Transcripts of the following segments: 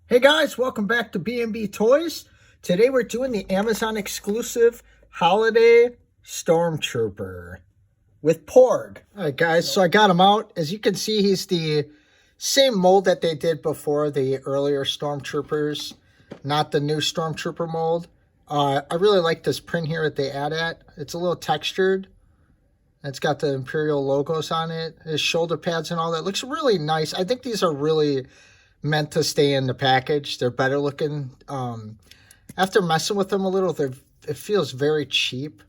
Hey guys, welcome back to B&B Toys. Today we're doing the Amazon exclusive holiday Stormtrooper with Porg. All right guys, so I got him out. As you can see, he's the same mold that they did before, the earlier Stormtroopers, not the new Stormtrooper mold. I really like this print here that they add at. It's a little textured. It's got the Imperial logos on it, his shoulder pads and all that. Looks really nice. I think these are really meant to stay in the package. They're better looking. After messing with them a little, it feels very cheap.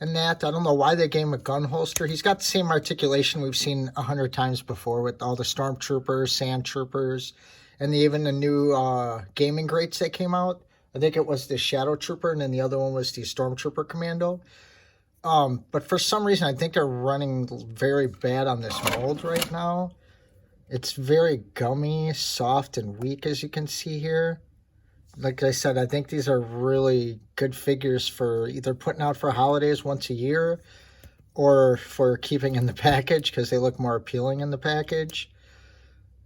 And that, I don't know why they gave him a gun holster. He's got the same articulation we've seen 100 times before with all the Stormtroopers, Sand Troopers, and even the new gaming grates that came out. I think it was the Shadow Trooper, and then the other one was the Stormtrooper Commando. But for some reason, I think they're running very bad on this mold right now. It's very gummy, soft, and weak, as you can see here. Like I said, I think these are really good figures for either putting out for holidays once a year or for keeping in the package because they look more appealing in the package.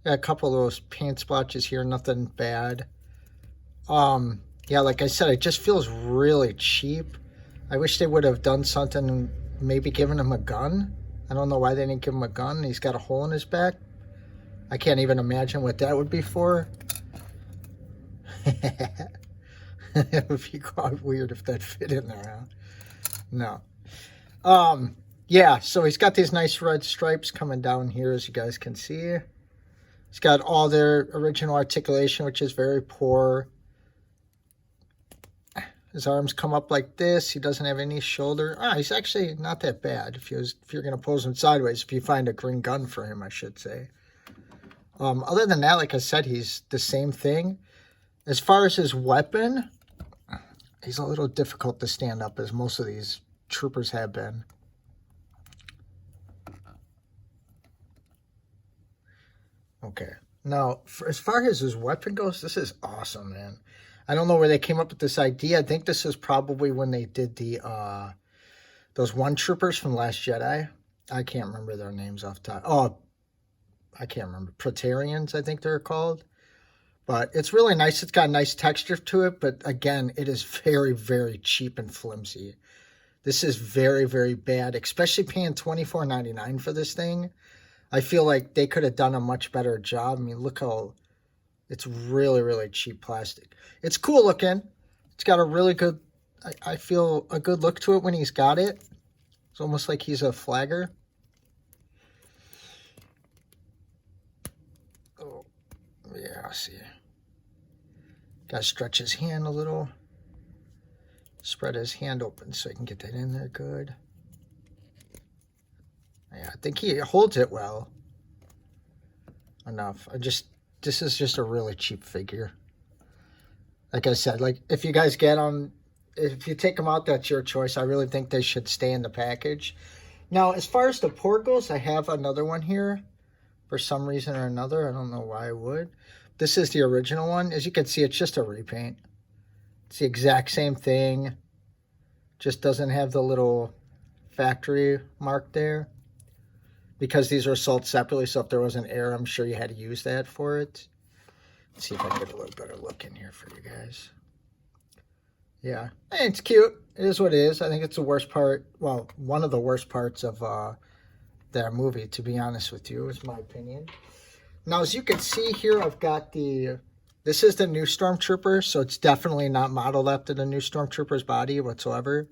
Got a couple of those paint splotches here, nothing bad. Yeah, like I said, it just feels really cheap. I wish they would have done something, maybe given him a gun. I don't know why they didn't give him a gun. He's got a hole in his back. I can't even imagine what that would be for. It would be quite weird if that fit in there, huh? No. Yeah, so he's got these nice red stripes coming down here, as you guys can see. He's got all their original articulation, which is very poor. His arms come up like this. He doesn't have any shoulder. He's actually not that bad if you're going to pose him sideways, if you find a green gun for him, I should say. Other than that, like I said, he's the same thing. As far as his weapon, he's a little difficult to stand up, as most of these troopers have been. Okay. Now, as far as his weapon goes, this is awesome, man. I don't know where they came up with this idea. I think this is probably when they did the those one troopers from Last Jedi. I can't remember their names off the top. Oh, I can't remember. Praetorians, I think they're called. But it's really nice. It's got a nice texture to it. But again, it is very, very cheap and flimsy. This is very, very bad, especially paying $24.99 for this thing. I feel like they could have done a much better job. I mean, look how it's really, really cheap plastic. It's cool looking. It's got a really good, I feel, a good look to it when he's got it. It's almost like he's a flagger. Yeah, I see. Got to stretch his hand a little. Spread his hand open so I can get that in there good. Yeah, I think he holds it well enough. This is just a really cheap figure. Like I said, like if you guys get them, if you take them out, that's your choice. I really think they should stay in the package. Now, as far as the port goes, I have another one here. For some reason or another, I don't know why I would. This is the original one. As you can see, it's just a repaint. It's the exact same thing. Just doesn't have the little factory mark there. Because these are sold separately, so if there was an error, I'm sure you had to use that for it. Let's see if I can get a little better look in here for you guys. Yeah, it's cute. It is what it is. I think it's the worst part. Well, one of the worst parts of that movie, to be honest with you, is my opinion. Now, as you can see here, I've got this is the new Stormtrooper, so it's definitely not modeled after the new Stormtrooper's body whatsoever.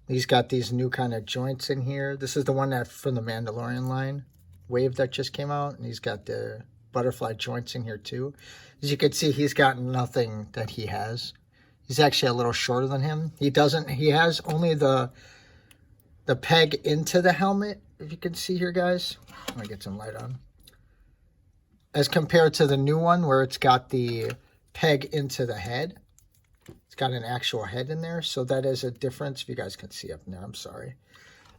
He's got these new kind of joints in here. This is the one that from the Mandalorian line, Wave, that just came out, and he's got the butterfly joints in here too. As you can see, he's got nothing that he has. He's actually a little shorter than him. He has only the peg into the helmet, if you can see here, guys. Let me get some light on. As compared to the new one where it's got the peg into the head. It's got an actual head in there, so that is a difference. If you guys can see up in there, I'm sorry.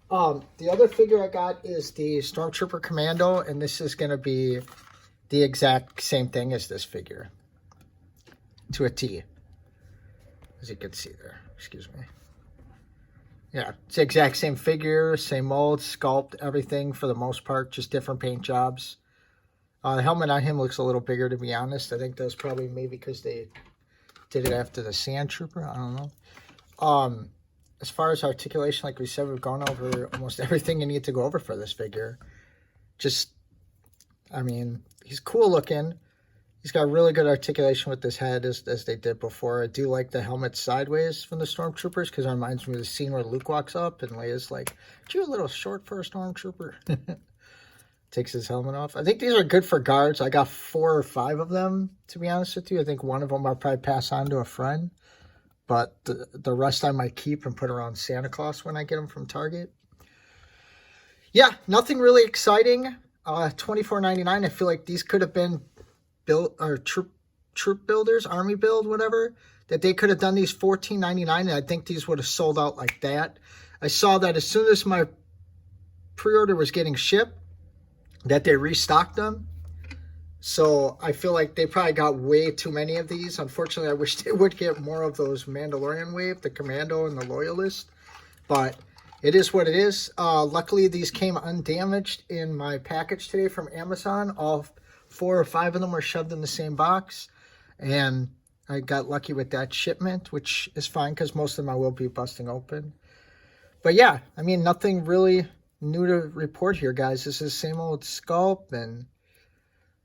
The other figure I got is the Stormtrooper Commando, and this is going to be the exact same thing as this figure. To a T. As you can see there. Excuse me. Yeah, it's the exact same figure, same mold, sculpt, everything for the most part, just different paint jobs. The helmet on him looks a little bigger, to be honest. I think that was probably maybe because they did it after the Stormtrooper. I don't know. As far as articulation, like we said, we've gone over almost everything you need to go over for this figure. Just, I mean, he's cool looking. He's got really good articulation with his head, as they did before. I do like the helmet sideways from the Stormtroopers, because it reminds me of the scene where Luke walks up and Leia's like, "Aren't you a little short for a Stormtrooper?" Takes his helmet off. I think these are good for guards. I got 4 or 5 of them, to be honest with you. I think one of them I'll probably pass on to a friend. But the rest I might keep and put around Santa Claus when I get them from Target. Yeah, nothing really exciting. $24.99. I feel like these could have been built, or troop builders, army build, whatever. That they could have done these $14.99, and I think these would have sold out like that. I saw that as soon as my pre-order was getting shipped, that they restocked them. So I feel like they probably got way too many of these. Unfortunately, I wish they would get more of those Mandalorian wave, the Commando and the Loyalist. But it is what it is. Luckily, these came undamaged in my package today from Amazon. All 4 or 5 of them were shoved in the same box. And I got lucky with that shipment, which is fine because most of them I will be busting open. But yeah, I mean, nothing really new to report here, guys. This is the same old sculpt and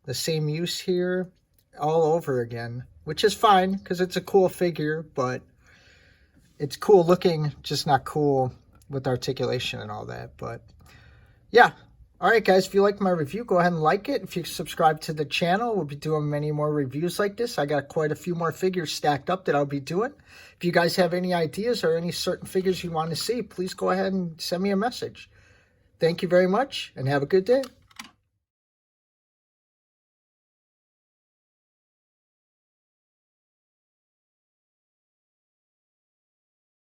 the same use here all over again, which is fine because it's a cool figure, but it's cool looking, just not cool with articulation and all that. But yeah. All right, guys, if you like my review, go ahead and like it. If you subscribe to the channel, we'll be doing many more reviews like this. I got quite a few more figures stacked up that I'll be doing. If you guys have any ideas or any certain figures you want to see, please go ahead and send me a message. Thank you very much, and have a good day.